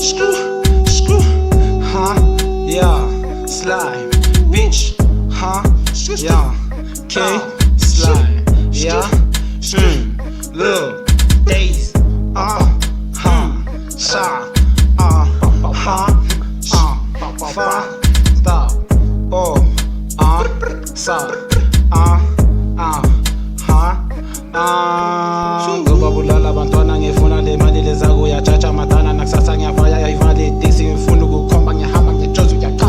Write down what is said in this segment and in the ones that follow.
Screw, huh? Yeah, slime, bitch, huh? Yeah, K, slime, yeah, look, days, sha, fa, ta, o, sa, ngizobabulala abantwana ngifuna le mali leza kuyajaja madana nakusasa ngiyavaya yayivale iteksi ngifuna ukukhomba ngiyahamba ngejozi uyaqa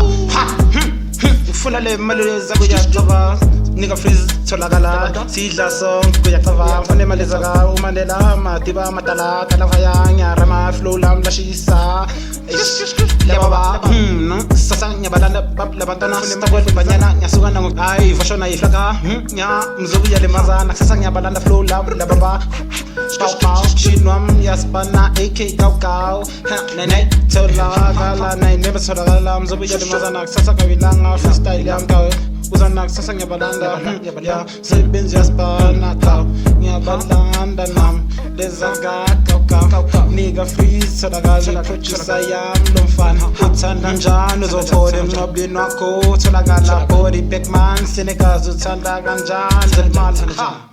ngifuna le mali leza kuyacaba nigga freeze tholakala sidla sonke kuyacaba ngifuna imali zaka uMandela madiba amadala kalafaya ngiyarama flow lam lashisa yababa sasa ngiyabalanda labantwana sitakwethi banyana ngiyasuka nango hayi vashona iflaka nya mzobuya lemazana sasa ngiyabalanda flow lam lababa pow shinwam yaspana AK kaw nay tholakala nay never tholakala mzobuya lemazana sasa kabilanga freestyle yam kaw uzana sasa ngiyabalanda ya sebenzi yaspana kaw ngiyabalanda nam lezaga kaw nigga freeze tholakala producer yam lomfana uthanda njani uzothola emnqobeni wakho tholakala body back man sinekazi uthanda kanjani zelimali